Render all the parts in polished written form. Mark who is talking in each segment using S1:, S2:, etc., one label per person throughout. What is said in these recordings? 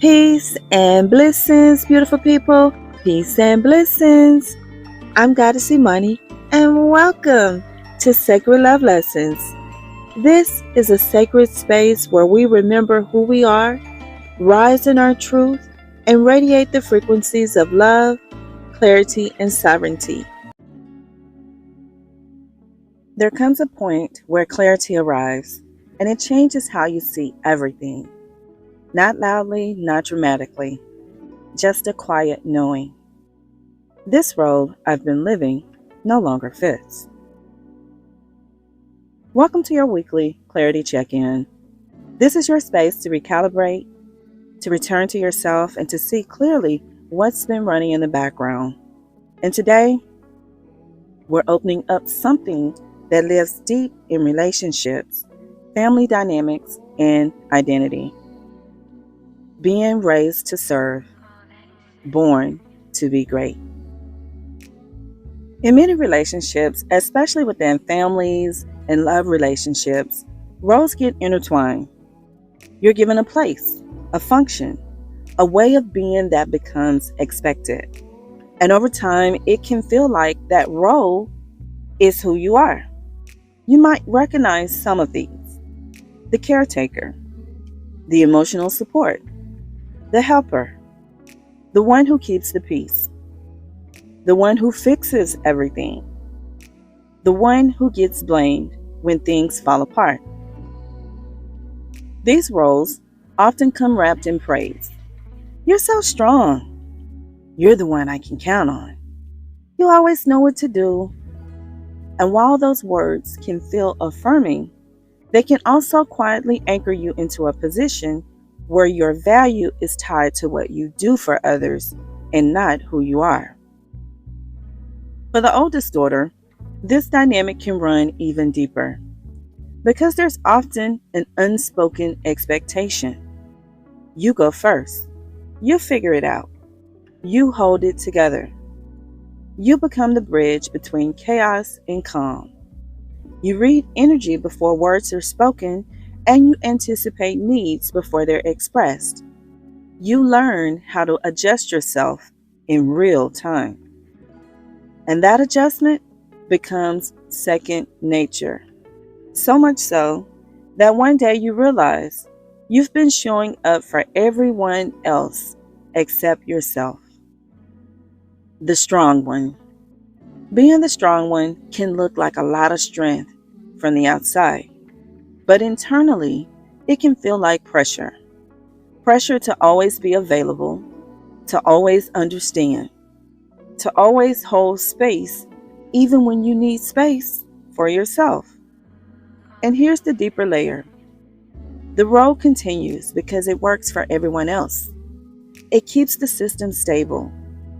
S1: Peace and blessings, beautiful people. Peace and blessings. I'm Goddess Imani, and welcome to Sacred Love Lessons. This is a sacred space where we remember who we are, rise in our truth, and radiate the frequencies of love, clarity, and sovereignty. There comes a point where clarity arrives, and it changes how you see everything. Not loudly, not dramatically, just a quiet knowing. This role I've been living no longer fits. Welcome to your weekly Clarity Check-In. This is your space to recalibrate, to return to yourself, and to see clearly what's been running in the background. And today, we're opening up something that lives deep in relationships, family dynamics, and identity. Being raised to serve, born to be great. In many relationships, especially within families and love relationships, roles get intertwined. You're given a place, a function, a way of being that becomes expected. And over time, it can feel like that role is who you are. You might recognize some of these: the caretaker, the emotional support, the helper, the one who keeps the peace, the one who fixes everything, the one who gets blamed when things fall apart. These roles often come wrapped in praise. You're so strong. You're the one I can count on. You always know what to do. And while those words can feel affirming, they can also quietly anchor you into a position where your value is tied to what you do for others and not who you are. For the oldest daughter, this dynamic can run even deeper because there's often an unspoken expectation. You go first. You figure it out. You hold it together. You become the bridge between chaos and calm. You read energy before words are spoken, and you anticipate needs before they're expressed. You learn how to adjust yourself in real time. And that adjustment becomes second nature. So much so that one day you realize you've been showing up for everyone else except yourself. The strong one. Being the strong one can look like a lot of strength from the outside. But internally, it can feel like pressure. Pressure to always be available, to always understand, to always hold space, even when you need space for yourself. And here's the deeper layer. The role continues because it works for everyone else. It keeps the system stable.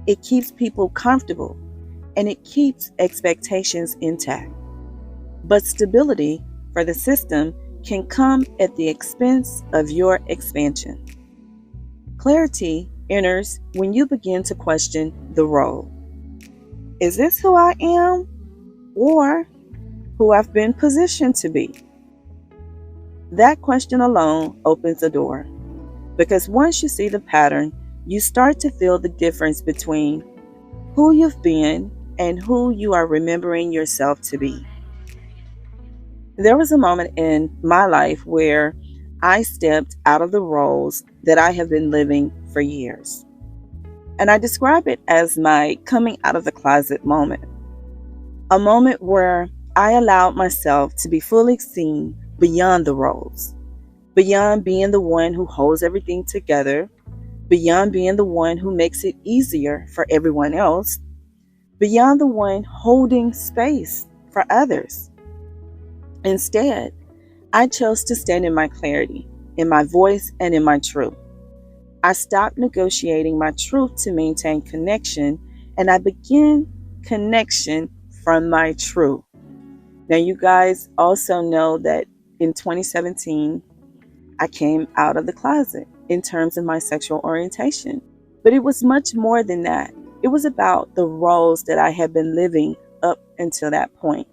S1: It keeps people comfortable. And it keeps expectations intact. But stability for the system can come at the expense of your expansion. Clarity enters when you begin to question the role. Is this who I am, or who I've been positioned to be? That question alone opens a door, because once you see the pattern, you start to feel the difference between who you've been and who you are remembering yourself to be. There was a moment in my life where I stepped out of the roles that I have been living for years. And I describe it as my coming out of the closet moment. A moment where I allowed myself to be fully seen beyond the roles, beyond being the one who holds everything together, beyond being the one who makes it easier for everyone else, beyond the one holding space for others. Instead, I chose to stand in my clarity, in my voice, and in my truth. I stopped negotiating my truth to maintain connection, and I began connection from my truth. Now, you guys also know that in 2017, I came out of the closet in terms of my sexual orientation. But it was much more than that. It was about the roles that I had been living up until that point.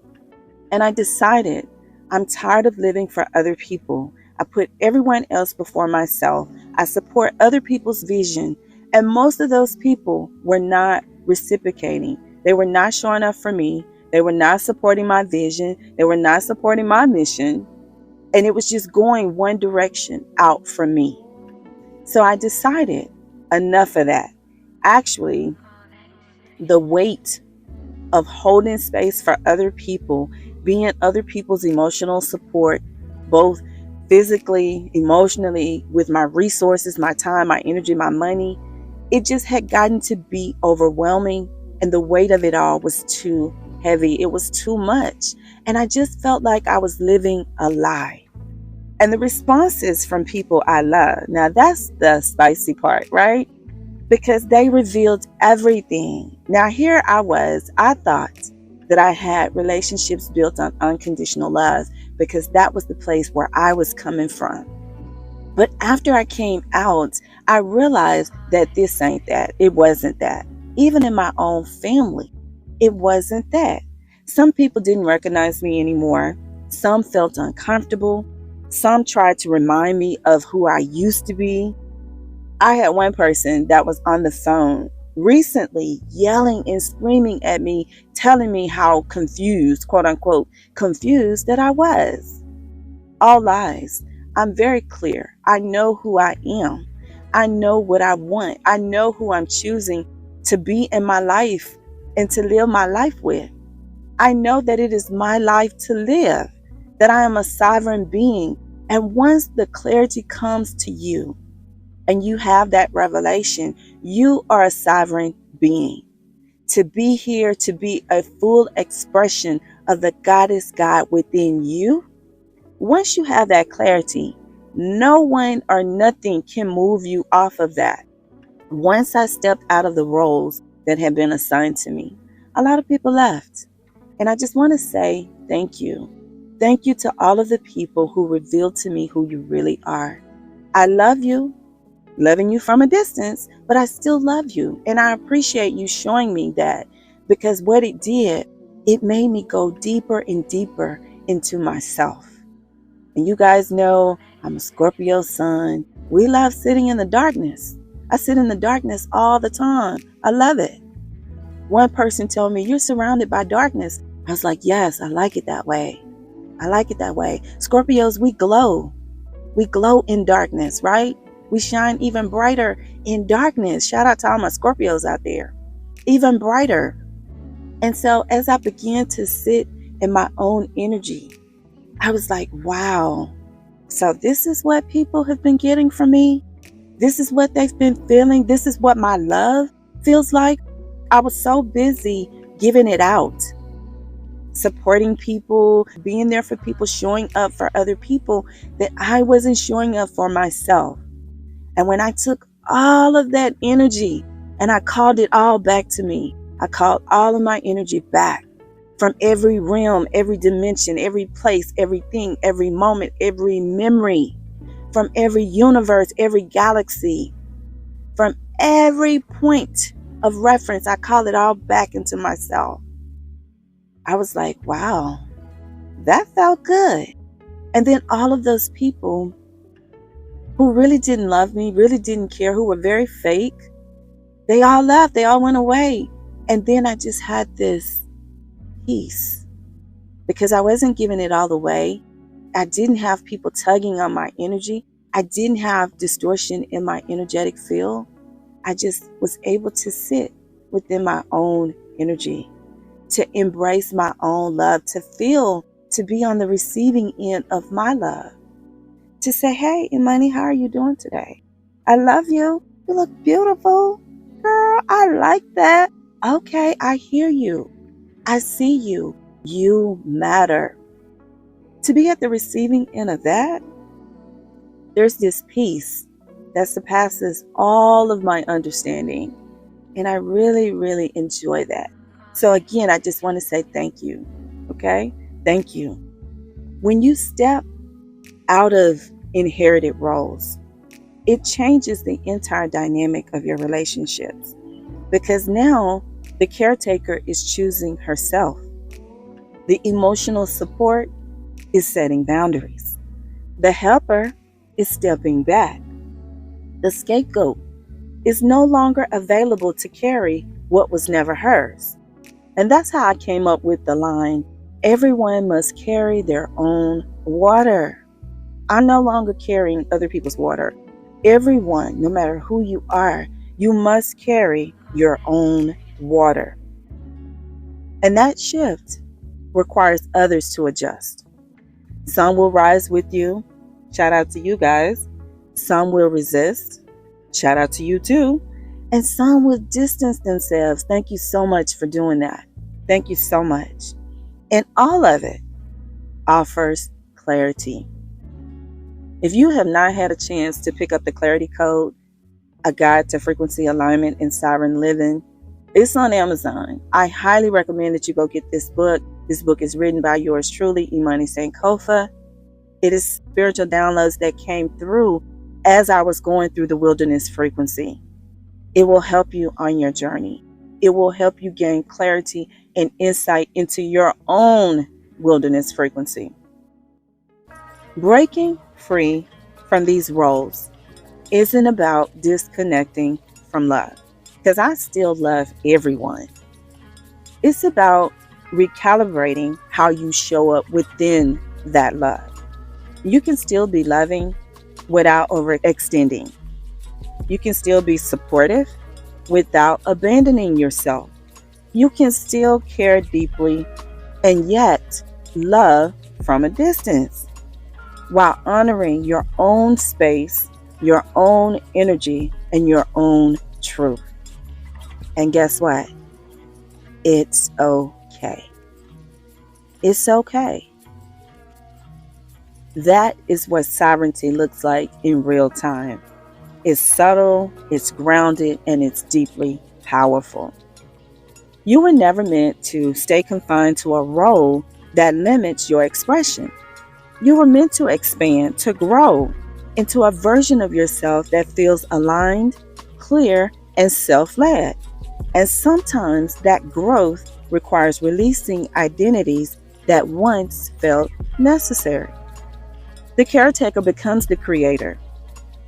S1: And I decided I'm tired of living for other people. I put everyone else before myself. I support other people's vision. And most of those people were not reciprocating. They were not showing up for me. They were not supporting my vision. They were not supporting my mission. And it was just going one direction out from me. So I decided enough of that. Actually, the weight of holding space for other people, being other people's emotional support, both physically, emotionally, with my resources, my time, my energy, my money, it just had gotten to be overwhelming. And the weight of it all was too heavy. It was too much. And I just felt like I was living a lie. And the responses from people I love, now that's the spicy part, right? Because they revealed everything. Now here I thought that I had relationships built on unconditional love because that was the place where I was coming from. But after I came out, I realized that this ain't that. It wasn't that. Even in my own family, it wasn't that. Some people didn't recognize me anymore. Some felt uncomfortable. Some tried to remind me of who I used to be. I had one person that was on the phone recently yelling and screaming at me, telling me how confused, quote unquote, confused that I was. All lies. I'm very clear. I know who I am. I know what I want. I know who I'm choosing to be in my life and to live my life with. I know that it is my life to live, that I am a sovereign being. And once the clarity comes to you and you have that revelation, you are a sovereign being. To be here, to be a full expression of the goddess God within you, once you have that clarity, no one or nothing can move you off of that. Once I stepped out of the roles that had been assigned to me, a lot of people left. And I just want to say thank you. Thank you to all of the people who revealed to me who you really are. I love you, loving you from a distance, but I still love you. And I appreciate you showing me that, because what it did, it made me go deeper and deeper into myself. And you guys know I'm a Scorpio sun. We love sitting in the darkness. I sit in the darkness all the time. I love it. One person told me, "You're surrounded by darkness." I was like, yes, I like it that way. I like it that way. Scorpios, we glow. We glow in darkness, right? We shine even brighter in darkness. Shout out to all my Scorpios out there. Even brighter. And so as I began to sit in my own energy, I was like, wow. So this is what people have been getting from me. This is what they've been feeling. This is what my love feels like. I was so busy giving it out, supporting people, being there for people, showing up for other people, that I wasn't showing up for myself. And when I took all of that energy and I called it all back to me, I called all of my energy back from every realm, every dimension, every place, everything, every moment, every memory, from every universe, every galaxy, from every point of reference, I call it all back into myself. I was like, wow, that felt good. And then all of those people who really didn't love me, really didn't care, who were very fake, they all left, they all went away. And then I just had this peace because I wasn't giving it all away. I didn't have people tugging on my energy. I didn't have distortion in my energetic field. I just was able to sit within my own energy, to embrace my own love, to feel, to be on the receiving end of my love, to say, hey, Imani, how are you doing today? I love you. You look beautiful. Girl, I like that. Okay, I hear you. I see you. You matter. To be at the receiving end of that, there's this peace that surpasses all of my understanding. And I really, really enjoy that. So again, I just want to say thank you. Okay? Thank you. When you step out of inherited roles, it changes the entire dynamic of your relationships, because now the caretaker is choosing herself. The emotional support is setting boundaries. The helper is stepping back. The scapegoat is no longer available to carry what was never hers. And that's how I came up with the line, everyone must carry their own water. I'm no longer carrying other people's water. Everyone, no matter who you are, you must carry your own water. And that shift requires others to adjust. Some will rise with you. Shout out to you guys. Some will resist. Shout out to you too. And some will distance themselves. Thank you so much for doing that. Thank you so much. And all of it offers clarity. If you have not had a chance to pick up the Clarity Code, a guide to frequency alignment and sovereign living, it's on Amazon. I highly recommend that you go get this book. This book is written by yours truly, Imani Sankofa. It is spiritual downloads that came through as I was going through the wilderness frequency. It will help you on your journey. It will help you gain clarity and insight into your own wilderness frequency. Breaking free from these roles isn't about disconnecting from love, because I still love everyone. It's about recalibrating how you show up within that love. You can still be loving without overextending. You can still be supportive without abandoning yourself. You can still care deeply and yet love from a distance, while honoring your own space, your own energy, and your own truth. And guess what? It's okay. It's okay. That is what sovereignty looks like in real time. It's subtle, it's grounded, and it's deeply powerful. You were never meant to stay confined to a role that limits your expression. You were meant to expand, to grow into a version of yourself that feels aligned, clear, and self-led. And sometimes that growth requires releasing identities that once felt necessary. The caretaker becomes the creator.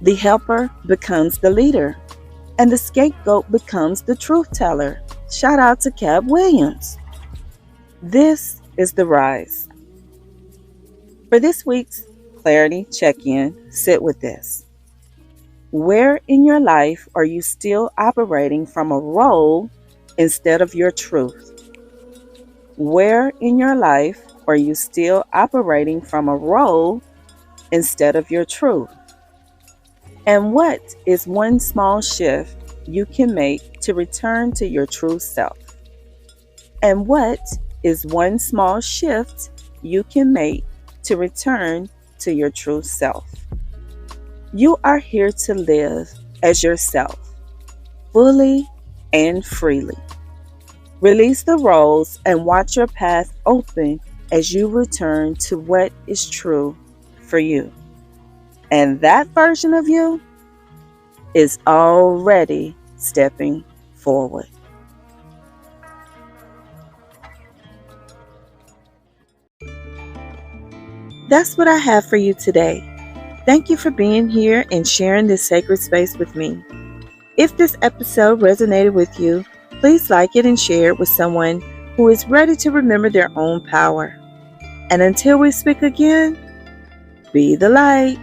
S1: The helper becomes the leader. And the scapegoat becomes the truth teller. Shout out to Cab Williams. This is the rise. For this week's Clarity Check-In, sit with this. Where in your life are you still operating from a role instead of your truth? Where in your life are you still operating from a role instead of your truth? And what is one small shift you can make to return to your true self? And what is one small shift you can make to return to your true self? You are here to live as yourself, fully and freely. Release the roles and watch your path open as you return to what is true for you. And that version of you is already stepping forward. That's what I have for you today. Thank you for being here and sharing this sacred space with me. If this episode resonated with you, please like it and share it with someone who is ready to remember their own power. And until we speak again, be the light.